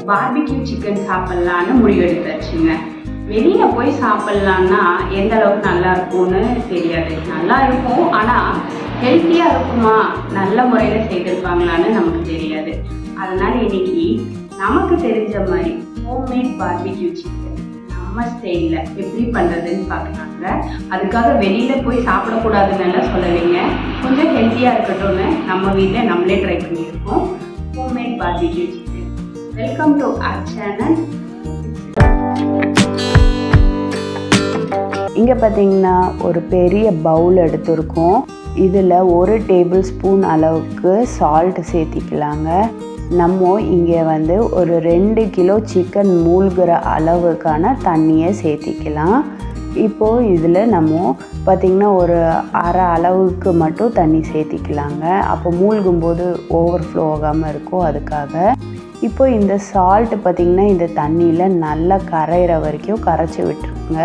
Barbecue chicken சாப்பிட்லான்னு முடிவெடுத்தாச்சுங்க. வெளியில் போய் சாப்பிட்லான்னா எந்த அளவுக்கு நல்லா இருக்கும்னு தெரியாது. நல்லா இருக்கும், ஆனால் ஹெல்த்தியாக இருக்குமா, நல்ல முறையில் செய்திருப்பாங்களான்னு நமக்கு தெரியாது. அதனால் இன்னைக்கு நமக்கு தெரிஞ்ச மாதிரி ஹோம்மேட் பார்பிக்யூ சிக்கன் நம்ம ஸ்டைலில் எப்படி பண்ணுறதுன்னு பார்க்கலாங்க. அதுக்காக வெளியில் போய் சாப்பிடக்கூடாதுன்னு சொல்லலைங்க, கொஞ்சம் ஹெல்த்தியாக இருக்கட்டும்னு நம்ம வீட்டில் நம்மளே ட்ரை பண்ணியிருக்கோம் homemade barbecue chicken. Welcome to our channel. இங்கே பார்த்தீங்கன்னா ஒரு பெரிய பவுல் எடுத்துருக்கோம். இதில் 1 டேபிள் ஸ்பூன் அளவுக்கு சால்ட் சேர்த்திக்கலாங்க. நம்ம இங்கே ஒரு 2 கிலோ சிக்கன் மூழ்கிற அளவுக்கான தண்ணியை சேர்த்திக்கலாம். இப்போது இதில் நம்ம பார்த்திங்கன்னா ஒரு அரை அளவுக்கு மட்டும் தண்ணி சேர்த்திக்கலாங்க. அப்போ மூழ்கும்போது ஓவர்ஃப்ளோ ஆகாமல் இருக்கும், அதுக்காக. இப்போ இந்த சால்ட்டு பார்த்திங்கன்னா இந்த தண்ணியில் நல்லா கரையிற வரைக்கும் கரைச்சி விட்டுருக்குங்க.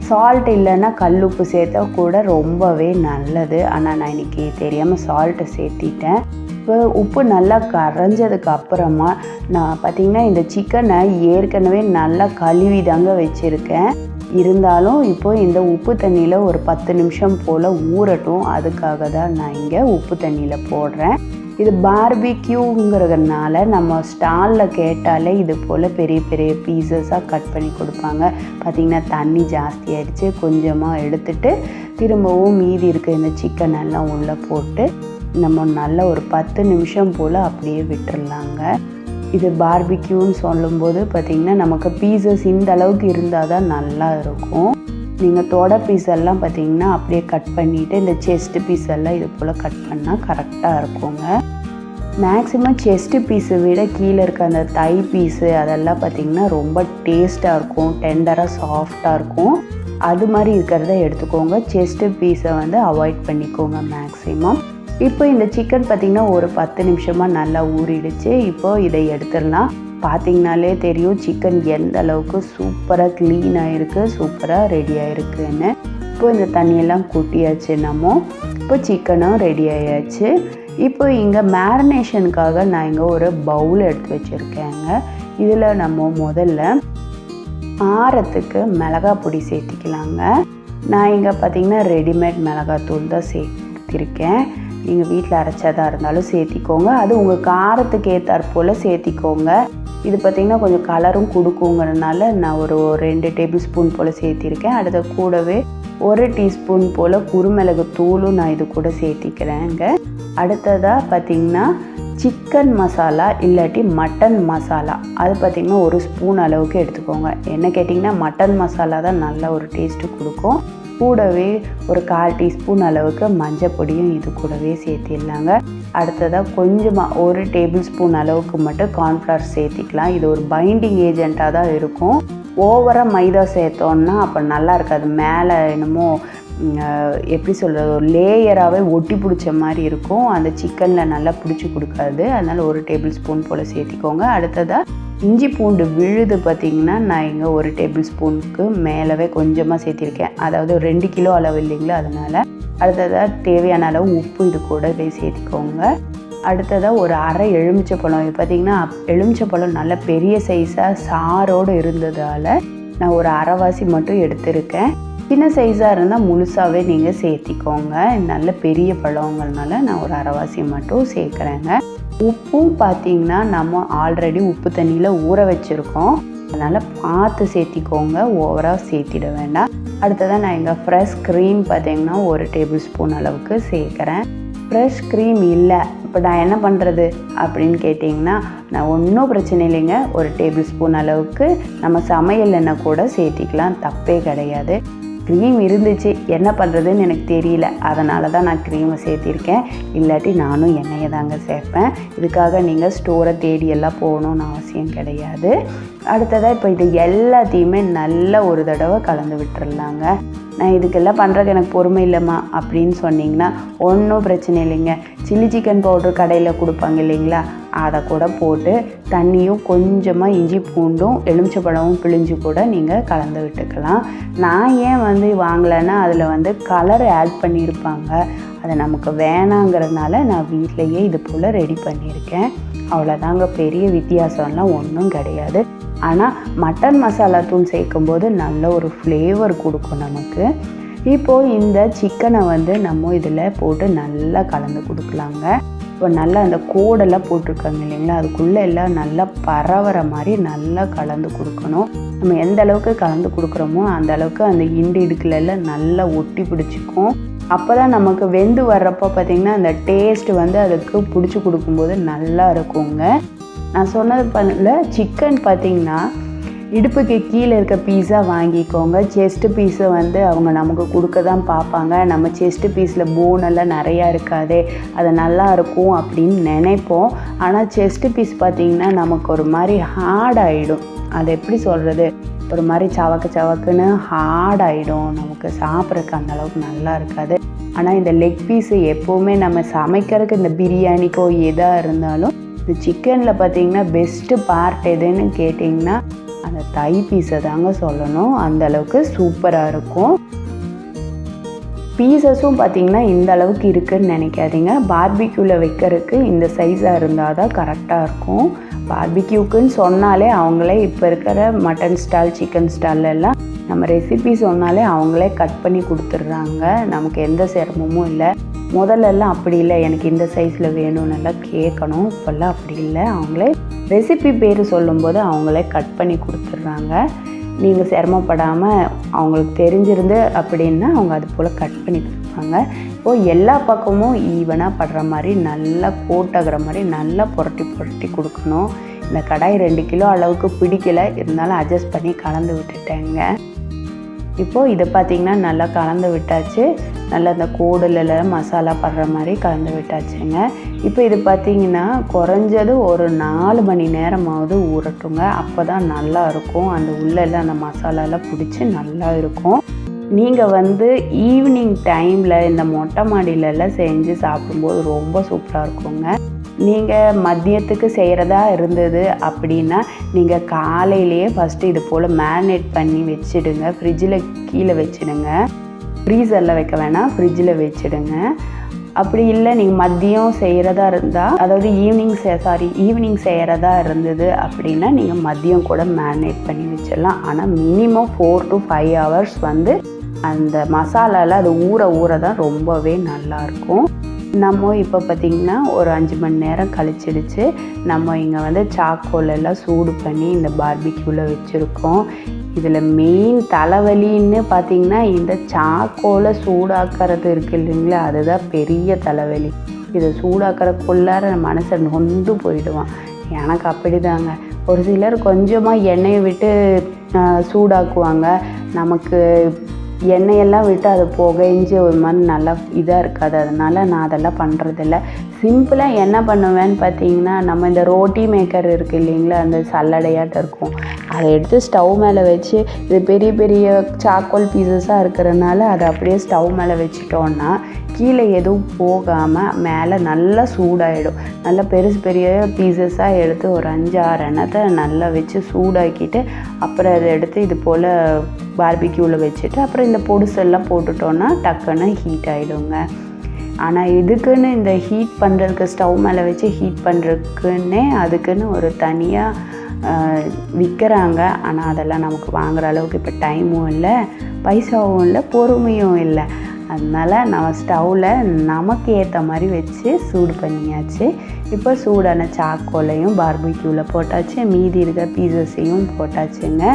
சால்ட் இல்லைன்னா கல்லுப்பு சேர்த்தா கூட ரொம்பவே நல்லது. ஆனால் நான் இன்றைக்கி தெரியாமல் சால்ட்டை சேர்த்திட்டேன். இப்போ உப்பு நல்லா கரைஞ்சதுக்கு அப்புறமா நான் பார்த்திங்கன்னா இந்த சிக்கனை ஏற்கனவே நல்லா கழுவி தாங்க வச்சுருக்கேன். இருந்தாலும் இப்போது இந்த உப்பு தண்ணியில் ஒரு 10 நிமிஷம் போல் ஊறட்டும். அதுக்காக தான் நான் இங்கே உப்பு தண்ணியில் போடுறேன். இது பார்பிக்யூங்கிறதுனால நம்ம ஸ்டாலில் கேட்டாலே இது போல் பெரிய பெரிய பீசஸாக கட் பண்ணி கொடுப்பாங்க. பார்த்திங்கன்னா தண்ணி ஜாஸ்தி ஆகிடுச்சு, கொஞ்சமாக எடுத்துட்டு திரும்பவும் மீதி இருக்க இந்த சிக்கன் எல்லாம் உள்ளே போட்டு நம்ம நல்லா ஒரு 10 நிமிஷம் போல் அப்படியே விட்டுடலாங்க. இது பார்பிக்யூன்னு சொல்லும்போது பார்த்திங்கன்னா நமக்கு பீசஸ் இந்த அளவுக்கு இருந்தால் தான் நல்லா இருக்கும். நீங்கள் தொட பீஸ் எல்லாம் பார்த்திங்கன்னா அப்படியே கட் பண்ணிவிட்டு இந்த செஸ்ட்டு பீஸ் எல்லாம் இது போல் கட் பண்ணால் கரெக்டாக இருக்குங்க. மேக்ஸிமம் செஸ்ட்டு பீஸை விட கீழே இருக்க அந்த தை பீஸு அதெல்லாம் பார்த்திங்கன்னா ரொம்ப டேஸ்ட்டாக இருக்கும், டெண்டராக சாஃப்டாக இருக்கும். அது மாதிரி இருக்கிறத எடுத்துக்கோங்க. செஸ்ட்டு பீஸை அவாய்ட் பண்ணிக்கோங்க மேக்ஸிமம். இப்போ இந்த சிக்கன் பார்த்திங்கன்னா ஒரு 10 நிமிஷமாக நல்லா ஊறிடுச்சு. இப்போது இதை எடுத்துடலாம். பார்த்திங்கனாலே தெரியும் சிக்கன் எந்த அளவுக்கு சூப்பராக க்ளீனாக இருக்குது, சூப்பராக ரெடி ஆகிருக்குன்னு. இப்போ இந்த தண்ணியெல்லாம் கூட்டியாச்சு. நம்ம இப்போ சிக்கனும் ரெடி ஆயாச்சு. இப்போ இங்கே மேரினேஷனுக்காக நான் இங்கே ஒரு பவுல் எடுத்து வச்சுருக்கேங்க. இதில் நம்ம முதல்ல ஆரத்துக்கு மிளகாய் பொடி சேர்த்திக்கலாங்க. நான் இங்கே பார்த்திங்கன்னா ரெடிமேட் மிளகாத்தூள் தான் சேர்த்திருக்கேன். நீங்கள் வீட்டில் அரைச்சதாக இருந்தாலும் சேர்த்திக்கோங்க. அது உங்கள் காரத்துக்கு ஏற்றாற் போல் சேர்த்திக்கோங்க. இது பார்த்திங்கன்னா கொஞ்சம் கலரும் கொடுக்குங்கிறதுனால நான் ஒரு 2 டேபிள் ஸ்பூன் போல் சேர்த்திருக்கேன். அடுத்த கூடவே 1 டீஸ்பூன் போல் குருமிளகு தூளும் நான் இது கூட சேர்த்திக்கிறேங்க. அடுத்ததாக பார்த்திங்கன்னா சிக்கன் மசாலா இல்லாட்டி மட்டன் மசாலா, அது பார்த்திங்கன்னா 1 ஸ்பூன் அளவுக்கு எடுத்துக்கோங்க. என்ன கேட்டிங்கன்னா மட்டன் மசாலா தான் நல்ல ஒரு டேஸ்ட்டு கொடுக்கும். கூடவே ஒரு 1/4 டீஸ்பூன் அளவுக்கு மஞ்சள் பொடியும் இது கூடவே சேர்த்திடலாங்க. அடுத்ததாக கொஞ்சமாக 1 டேபிள் ஸ்பூன் அளவுக்கு மட்டும் கார்ன்ஃப்ளவர் சேர்த்திக்கலாம். இது ஒரு பைண்டிங் ஏஜெண்ட்டாக தான் இருக்கும். ஓவராக மைதா சேர்த்தோன்னா அப்போ நல்லா இருக்காது. மேலே என்னமோ எப்படி சொல்கிறது, ஒரு லேயராகவே ஒட்டி பிடிச்ச மாதிரி இருக்கும். அந்த சிக்கனில் நல்லா பிடிச்சி கொடுக்காது. அதனால் 1 டேபிள் ஸ்பூன் போல் சேர்த்திக்கோங்க. அடுத்ததாக இஞ்சி பூண்டு விழுது பார்த்திங்கன்னா நான் இங்கே 1 டேபிள் ஸ்பூனுக்கு மேலவே கொஞ்சமாக சேர்த்திருக்கேன். அதாவது 2 கிலோ அளவு இல்லைங்களா, அதனால். அடுத்ததாக தேவையான அளவு உப்பு இது கூடவே சேர்த்திக்கோங்க. அடுத்ததாக ஒரு அரை எலுமிச்சப்பழம். இது பார்த்திங்கன்னா எலுமிச்சப்பழம் நல்ல பெரிய சைஸாக சாரோடு இருந்ததால் நான் ஒரு அரைவாசி மட்டும் எடுத்திருக்கேன். சின்ன சைஸாக இருந்தால் முழுசாகவே நீங்கள் சேர்த்திக்கோங்க. நல்ல பெரிய பழங்கிறதுனால நான் ஒரு அரைவாசி மட்டும் சேர்க்குறேங்க. உப்பும் பார்த்திங்கன்னா நம்ம ஆல்ரெடி உப்பு தண்ணியில் ஊற வச்சுருக்கோம், அதனால் பார்த்து சேர்த்திக்கோங்க, ஓவராக சேர்த்திட வேண்டாம். அடுத்ததாக நான் இங்கே ஃப்ரெஷ் க்ரீம் பார்த்திங்கன்னா 1 டேபிள் ஸ்பூன் அளவுக்கு சேர்க்குறேன். ஃப்ரெஷ் க்ரீம் இல்லை, இப்போ நான் என்ன பண்ணுறது அப்படின்னு கேட்டிங்கன்னா, நான் ஒன்றும் பிரச்சனை இல்லைங்க. 1 டேபிள் ஸ்பூன் அளவுக்கு நம்ம சமையல் எண்ணெய் கூட சேர்த்திக்கலாம், தப்பே கிடையாது. க்ரீம் இருந்துச்சு, என்ன பண்ணுறதுன்னு எனக்கு தெரியல, அதனால தான் நான் க்ரீமை சேர்த்திருக்கேன். இல்லாட்டி நானும் எண்ணெயை தாங்க சேர்ப்பேன். இதுக்காக நீங்கள் ஸ்டோரை தேடி எல்லாம் போகணுன்னு அவசியம் கிடையாது. அடுத்ததாக இப்போ இது எல்லாத்தையுமே நல்ல ஒரு தடவை கலந்து விட்டுறலாங்க. நான் இதுக்கெல்லாம் பண்ணுறதுக்கு எனக்கு பொறுமை இல்லைம்மா அப்படின்னு சொன்னிங்கன்னா ஒன்றும் பிரச்சனை இல்லைங்க. சில்லி சிக்கன் பவுட்ரு கடையில் கொடுப்பாங்க இல்லைங்களா, அதை கூட போட்டு தண்ணியும் கொஞ்சமாக இஞ்சி பூண்டும் எலுமிச்சப்பழமும் பிழிஞ்சு கூட நீங்கள் கலந்து விட்டுக்கலாம். நான் ஏன் வாங்கலைன்னா அதில் கலர் ஆட் பண்ணியிருப்பாங்க, அது நமக்கு வேணாங்கிறதுனால நான் வீட்டிலையே இது போல் ரெடி பண்ணியிருக்கேன். அவ்வளோதாங்க, பெரிய வித்தியாசம்லாம் ஒன்றும் கிடையாது. ஆனால் மட்டன் மசாலா தூள் சேர்க்கும்போது நல்ல ஒரு ஃப்ளேவர் கொடுக்கும் நமக்கு. இப்போது இந்த சிக்கனை வந்து நம்ம இதில் போட்டு நல்லா கலந்து கொடுக்கலாங்க. இப்போ நல்லா அந்த கோடெல்லாம் போட்டிருக்காங்க இல்லைங்களா, அதுக்குள்ளே எல்லாம் நல்லா பரவுற மாதிரி நல்லா கலந்து கொடுக்கணும். நம்ம எந்த அளவுக்கு கலந்து கொடுக்குறோமோ அந்த அளவுக்கு அந்த இடுக்குலெல்லாம் நல்லா ஒட்டி பிடிச்சிக்கும். அப்போ தான் நமக்கு வெந்து வர்றப்போ பார்த்திங்கன்னா அந்த டேஸ்ட்டு வந்து அதுக்கு பிடிச்சி கொடுக்கும்போது நல்லா இருக்குங்க. நான் சொன்னது பண்ணல, சிக்கன் பார்த்திங்கன்னா இடுப்புக்கு கீழே இருக்க பீஸாக வாங்கிக்கோங்க. செஸ்ட்டு பீஸை வந்து அவங்க நமக்கு கொடுக்க தான் பார்ப்பாங்க. நம்ம செஸ்ட்டு பீஸில் போனெல்லாம் நிறையா இருக்காதே, அது நல்லா இருக்கும் அப்படின்னு நினைப்போம். ஆனால் செஸ்ட்டு பீஸ் பார்த்திங்கன்னா நமக்கு ஒரு மாதிரி ஹார்ட் ஆகிடும். அது எப்படி சொல்கிறது, ஒரு மாதிரி சவக்குன்னு ஹார்ட் ஆகிடும், நமக்கு சாப்பிட்றதுக்கு அந்தளவுக்கு நல்லா இருக்காது. ஆனால் இந்த லெக் பீஸு எப்போவுமே நம்ம சமைக்கிறதுக்கு இந்த பிரியாணிக்கோ எதாக இருந்தாலும் இந்த சிக்கனில் பார்த்திங்கன்னா பெஸ்ட்டு பார்ட் எதுன்னு கேட்டிங்கன்னா அந்த தை பீஸை தாங்க சொல்லணும். அந்தளவுக்கு சூப்பராக இருக்கும். பீசஸும் பார்த்திங்கன்னா இந்த அளவுக்கு இருக்குதுன்னு நினைக்காதீங்க. பார்பிக்யூவில் வைக்கிறதுக்கு இந்த சைஸாக இருந்தால் தான் கரெக்டாக இருக்கும். பார்பிக்யூக்குன்னு சொன்னாலே அவங்களே இப்போ இருக்கிற மட்டன் ஸ்டால் சிக்கன் ஸ்டால்லெல்லாம் நம்ம ரெசிபி சொன்னாலே அவங்களே கட் பண்ணி கொடுத்துட்றாங்க. நமக்கு எந்த சிரமமும் இல்லை. முதல்லலாம் அப்படி இல்லை, எனக்கு இந்த சைஸில் வேணும்னெல்லாம் கேட்கணும். இப்போல்லாம் அப்படி இல்லை, அவங்களே ரெசிபி பேர் சொல்லும்போது அவங்களே கட் பண்ணி கொடுத்துட்றாங்க. நீங்கள் சிரமப்படாமல் அவங்களுக்கு தெரிஞ்சிருந்து அப்படின்னா அவங்க அது போல் கட் பண்ணி கொடுப்பாங்க. இப்போது எல்லா பக்கமும் ஈவனாக படுற மாதிரி நல்லா கோட்டாகிற மாதிரி நல்லா புரட்டி கொடுக்கணும். இந்த கடாய் 2 கிலோ அளவுக்கு பிடிக்கலை, இருந்தாலும் அட்ஜஸ்ட் பண்ணி கலந்து விட்டுட்டேங்க. இப்போது இதை பார்த்திங்கன்னா நல்லா கலந்து விட்டாச்சு. நல்லா இந்த கோடில் மசாலா படுற மாதிரி கலந்து விட்டாச்சுங்க. இப்போ இது பார்த்திங்கன்னா குறைஞ்சது ஒரு 4 மணி நேரமாவது ஊறட்டுங்க. அப்போ தான் நல்லா இருக்கும். அந்த உள்ளெல்லாம் அந்த மசாலாலாம் பிடிச்சி நல்லா இருக்கும். நீங்கள் வந்து ஈவினிங் டைமில் இந்த மொட்டை மாடியிலலாம் செஞ்சு சாப்பிடும்போது ரொம்ப சூப்பராக இருக்குங்க. நீங்கள் மதியத்துக்கு செய்கிறதா இருந்தது அப்படின்னா நீங்கள் காலையிலேயே ஃபஸ்ட்டு இது போல் மேரினேட் பண்ணி வச்சுடுங்க. ஃப்ரிட்ஜில் கீழே வச்சுடுங்க. ஃப்ரீசரில் வைக்க வேணாம், ஃப்ரிட்ஜில் வச்சுடுங்க. அப்படி இல்லை நீங்கள் மதியம் செய்கிறதா இருந்தால், அதாவது ஈவினிங் செய்கிறதா இருந்தது அப்படின்னா நீங்கள் மதியம் கூட மேரினேட் பண்ணி வச்சிடலாம். ஆனால் மினிமம் 4 to 5 hours வந்து அந்த மசாலாவில் அது ஊற தான் ரொம்பவே நல்லாயிருக்கும். நம்ம இப்போ பார்த்திங்கன்னா ஒரு 5 மணி நேரம் கழிச்சிடுச்சு. நம்ம இங்கே வந்து சாக்கோலெல்லாம் சூடு பண்ணி இந்த பார்பிக்யூவில் வச்சுருக்கோம். இதில் மெயின் தலைவலின்னு பார்த்திங்கன்னா இந்த சாக்கோலை சூடாக்கிறது இருக்குது இல்லைங்களா, அதுதான் பெரிய தலைவலி. இதை சூடாக்கிறக்குள்ளார மனசை நொந்து போயிடுவான். எனக்கு அப்படி தாங்க. ஒரு சிலர் கொஞ்சமாக எண்ணெயை விட்டு சூடாக்குவாங்க. நமக்கு எண்ணெயெல்லாம் விட்டு அது புகைஞ்சி ஒரு மாதிரி நல்லா இதாக இருக்காது. அதனால் நான் அதெல்லாம் பண்ணுறதில்ல. சிம்பிளாக என்ன பண்ணுவேன்னு பார்த்தீங்கன்னா, நம்ம இந்த ரோட்டி மேக்கர் இருக்குது இல்லைங்களா, அந்த சல்லடையாட்டம் இருக்கும், அதை எடுத்து ஸ்டவ் மேலே வச்சு, இது பெரிய பெரிய சாக்கோல் பீசஸாக இருக்கிறனால அதை அப்படியே ஸ்டவ் மேலே வச்சுட்டோன்னா கீழே எதுவும் போகாமல் மேலே நல்லா சூடாகிடும். நல்லா பெரிய பீசஸாக எடுத்து ஒரு 5-6 எண்ணத்தை நல்லா வச்சு சூடாக்கிட்டு அப்புறம் அதை எடுத்து இது போல் பார்பிக்யூவில் வச்சுட்டு அப்புறம் இந்த பொடுசெல்லாம் போட்டுட்டோன்னா டக்குன்னு ஹீட் ஆகிடுங்க. ஆனால் இதுக்குன்னு இந்த ஹீட் பண்ணுறதுக்கு ஸ்டவ் மேலே வச்சு ஹீட் பண்ணுறதுக்குன்னே அதுக்குன்னு ஒரு தனியாக விற்கிறாங்க. ஆனால் அதெல்லாம் நமக்கு வாங்குகிற அளவுக்கு இப்போ டைமும் இல்லை, பைசாவும் இல்லை, பொறுமையும் இல்லை. அதனால் நம்ம ஸ்டவ்வில் நமக்கு ஏற்ற மாதிரி வச்சு சூடு பண்ணியாச்சு. இப்போ சூடான சாக்கோலையும் பார்பிக்யூவில் போட்டாச்சு, மீதி இருக்க பீசஸையும் போட்டாச்சுங்க.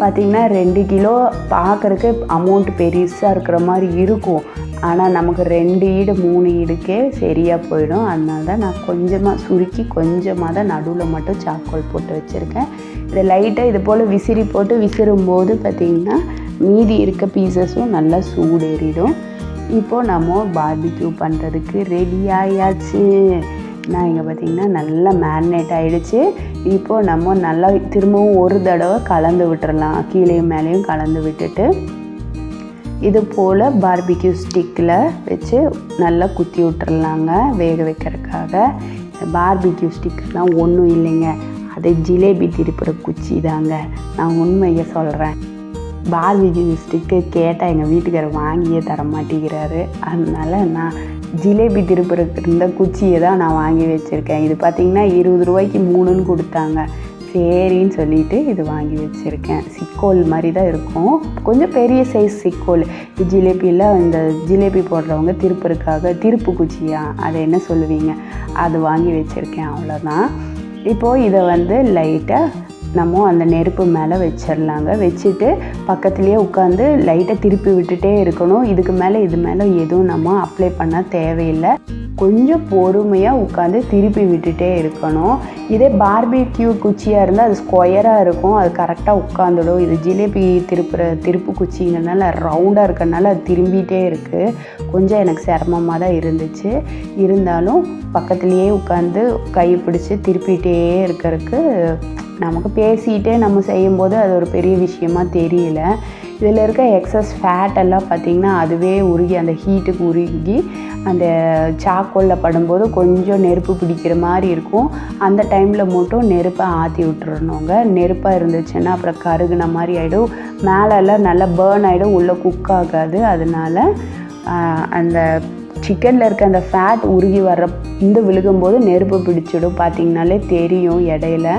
பார்த்திங்கன்னா 2 கிலோ பார்க்குறக்கு அமௌண்ட் பெருசாக இருக்கிற மாதிரி இருக்கும். ஆனால் நமக்கு 2 ஈடு 3 ஈடுக்கே சரியாக போயிடும். அதனால தான் நான் கொஞ்சமாக சுருக்கி கொஞ்சமாக தான் நடுவில் மட்டும் சாக்கோல் போட்டு வச்சுருக்கேன். இதை லைட்டாக இது போல் விசிறி போட்டு விசிறும்போது பார்த்திங்கன்னா மீதி இருக்க பீசஸும் நல்லா சூடேறிடும். இப்போது நம்ம பார்பிக்யூ பண்ணுறதுக்கு ரெடி ஆயாச்சு. நான் இங்கே பார்த்திங்கன்னா நல்லா மேரினேட் ஆகிடுச்சு. இப்போது நம்ம நல்லா திரும்பவும் ஒரு தடவை கலந்து விட்டுறலாம். கீழேயும் மேலேயும் கலந்து விட்டுட்டு இது போல் பார்பிக்யூ ஸ்டிக்கில் வச்சு நல்லா குத்தி விட்டுறலாங்க வேக வைக்கிறதுக்காக. பார்பிக்யூ ஸ்டிக்கெலாம் ஒன்றும் இல்லைங்க, அது ஜிலேபி திருப்புற குச்சி தாங்க. நான் உண்மையை சொல்கிறேன். பார்பிக்யூ ஸ்டிக்கு கேட்டால் எங்கள் வீட்டுக்காரர் வாங்கியே தர மாட்டேங்கிறாரு. அதனால் நான் ஜிலேபி திருப்புறதுக்கு இருந்த குச்சியை தான் நான் வாங்கி வச்சுருக்கேன். இது பார்த்திங்கன்னா 20 ரூபாய்க்கு 3ன்னு கொடுத்தாங்க. சரின்னு சொல்லிட்டு இது வாங்கி வச்சுருக்கேன். சிக்கோல் மாதிரி தான் இருக்கும், கொஞ்சம் பெரிய சைஸ் சிக்கோல். இது ஜிலேபியில் இந்த ஜிலேபி போடுறவங்க திருப்புறதுக்காக திருப்பு குச்சியா அதை என்ன சொல்லுவீங்க, அது வாங்கி வச்சுருக்கேன். அவ்வளோதான். இப்போது இதை வந்து லைட்டாக நம்ம அந்த நெருப்பு மேலே வச்சிடலாங்க. வச்சுட்டு பக்கத்துலேயே உட்காந்து லைட்டாக திருப்பி விட்டுட்டே இருக்கணும். இதுக்கு மேலே இது மேலே எதுவும் நம்ம அப்ளை பண்ண தேவையில்லை. கொஞ்சம் பொறுமையாக உட்காந்து திருப்பி விட்டுட்டே இருக்கணும். இதே பார்பிக்யூ குச்சியாக இருந்தால் அது ஸ்கொயராக இருக்கும், அது கரெக்டாக உட்காந்துடும். இது ஜிலேபி திருப்பு குச்சிங்கிறதுனால ரவுண்டாக இருக்கிறதுனால அது திரும்பிகிட்டே இருக்குது. கொஞ்சம் எனக்கு சிரமமாக தான் இருந்துச்சு. இருந்தாலும் பக்கத்துலேயே உட்காந்து கை பிடிச்சி திருப்பிகிட்டே இருக்கிறதுக்கு நமக்கு பேசிகிட்டே நம்ம செய்யும்போது அது ஒரு பெரிய விஷயமா தெரியல. இதில் இருக்க எக்ஸஸ் ஃபேட் எல்லாம் பார்த்திங்கன்னா அதுவே உருகி அந்த ஹீட்டுக்கு உருகி அந்த சாக்கோலில் படும்போது கொஞ்சம் நெருப்பு பிடிக்கிற மாதிரி இருக்கும். அந்த டைமில் மட்டும் நெருப்பை ஆற்றி விட்டுறணுங்க. நெருப்பாக இருந்துச்சுன்னா அப்புறம் கருகுன மாதிரி ஆகிடும், மேலெல்லாம் நல்லா பேர்ன் ஆகிடும், உள்ளே குக் ஆகாது. அதனால் அந்த சிக்கனில் இருக்க அந்த ஃபேட் உருகி வர்ற விழுகும்போது நெருப்பு பிடிச்சிடும், பார்த்திங்கனாலே தெரியும் இடையில.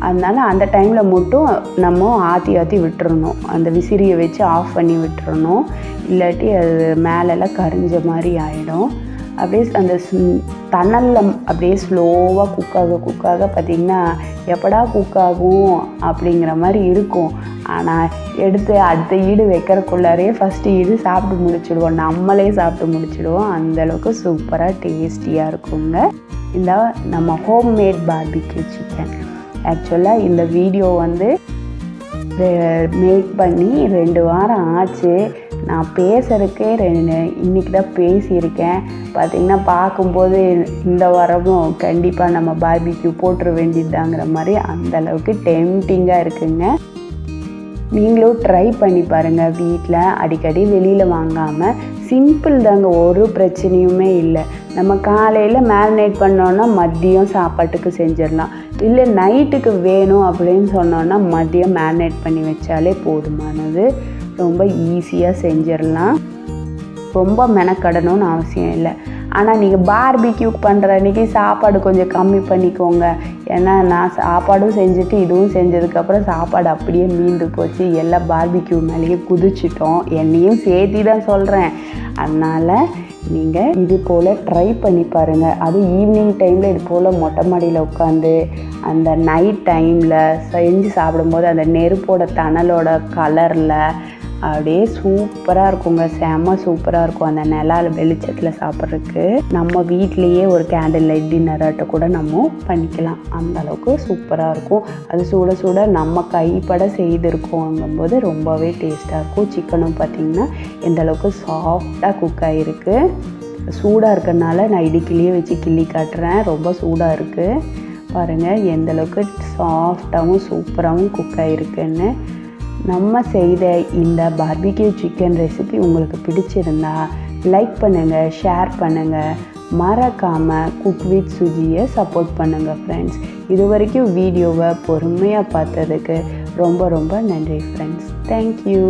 அதனால் அந்த டைமில் மட்டும் நம்ம ஆற்றி விட்டுறணும். அந்த விசிறியை வச்சு ஆஃப் பண்ணி விட்டுறணும், இல்லாட்டி அது மேலெல்லாம் கரிஞ்ச மாதிரி ஆகிடும். அப்படியே அந்த தணலில் அப்படியே ஸ்லோவாக குக்காக பார்த்திங்கன்னா எப்படா குக் ஆகும் அப்படிங்கிற மாதிரி இருக்கும். ஆனால் எடுத்து அடுத்த ஈடு வைக்கிறக்குள்ளாரே ஃபஸ்ட்டு ஈடு சாப்பிட்டு முடிச்சிடுவோம், நம்மளே சாப்பிட்டு முடிச்சிடுவோம். அந்தளவுக்கு சூப்பராக டேஸ்டியாக இருக்குங்க இந்த நம்ம ஹோம்மேட் பார்பிக்யூ சிக்கன். ஆக்சுவலாக இந்த வீடியோ வந்து மேக் பண்ணி 2 வாரம் ஆச்சு. நான் பேசுகிறதுக்கே இன்றைக்கி தான் பேசியிருக்கேன். பார்த்திங்கன்னா பார்க்கும்போது இந்த வாரமும் கண்டிப்பாக நம்ம பார்பிக்யூ போட்டுற வேண்டியதுதாங்கிற மாதிரி அந்தளவுக்கு டெம்டிங்காக இருக்குங்க. நீங்களும் ட்ரை பண்ணி பாருங்கள் வீட்டில், அடிக்கடி வெளியில் வாங்காமல். சிம்பிள் தாங்க, ஒரு பிரச்சனையுமே இல்லை. நம்ம காலையில் மேரினேட் பண்ணோன்னா மதியம் சாப்பாட்டுக்கு செஞ்சிடலாம். இல்லை நைட்டுக்கு வேணும் அப்படின்னு சொன்னோன்னா மதியம் மேரினேட் பண்ணி வச்சாலே போதுமானது. ரொம்ப ஈஸியாக செஞ்சிடலாம், ரொம்ப மெனக்கடணும்னு அவசியம் இல்லை. ஆனால் நீங்கள் பார்பிக்யூ பண்ணுற அன்றைக்கி சாப்பாடு கொஞ்சம் கம்மி பண்ணிக்கோங்க. ஏன்னா நான் சாப்பாடும் செஞ்சுட்டு இதுவும் செஞ்சதுக்கப்புறம் சாப்பாடு அப்படியே மீந்து போச்சு, எல்லாம் பார்பிக்யூ மேலேயே குதிச்சிட்டோம். என்னையும் சேர்த்தி தான் சொல்கிறேன். அதனால் நீங்கள் இது போல் ட்ரை பண்ணி பாருங்கள். அதுவும் ஈவினிங் டைமில் இது போல் மொட்டை மாடியில் உட்காந்து அந்த நைட் டைமில் செஞ்சு சாப்பிடும்போது அந்த நெருப்போட தணலோட கலரில் அப்படியே சூப்பராக இருக்குங்க, செம்ம சூப்பராக இருக்கும். அந்த நிலால வெளிச்சத்தில் சாப்பிட்றதுக்கு நம்ம வீட்லேயே ஒரு கேண்டில் லைட் டின்னராட்ட கூட நம்ம பண்ணிக்கலாம். அந்தளவுக்கு சூப்பராக இருக்கும். அது சுட சுட நம்ம கைப்பட செய்திருக்கோங்கும்போது ரொம்பவே டேஸ்ட்டாக இருக்கும். சிக்கனும் பார்த்திங்கன்னா எந்த அளவுக்கு சாஃப்டாக குக் ஆகிருக்கு. சூடாக இருக்கிறதுனால நான் இடிக்கிலேயே வச்சு கிள்ளி காட்டுறேன். ரொம்ப சூடாக இருக்குது பாருங்கள், எந்தளவுக்கு சாஃப்டாகவும் சூப்பராகவும் குக் ஆகிருக்குன்னு. நம்ம செய்த இந்த பார்பிக்யூ சிக்கன் ரெசிபி உங்களுக்கு பிடிச்சிருந்தா லைக் பண்ணுங்கள், ஷேர் பண்ணுங்கள், மறக்காமல் குக் வித் சுஜியை சப்போர்ட் பண்ணுங்கள் ஃப்ரெண்ட்ஸ். இது வரைக்கும் வீடியோவை பொறுமையாக பார்த்ததுக்கு ரொம்ப ரொம்ப நன்றி ஃப்ரெண்ட்ஸ். தேங்க்யூ.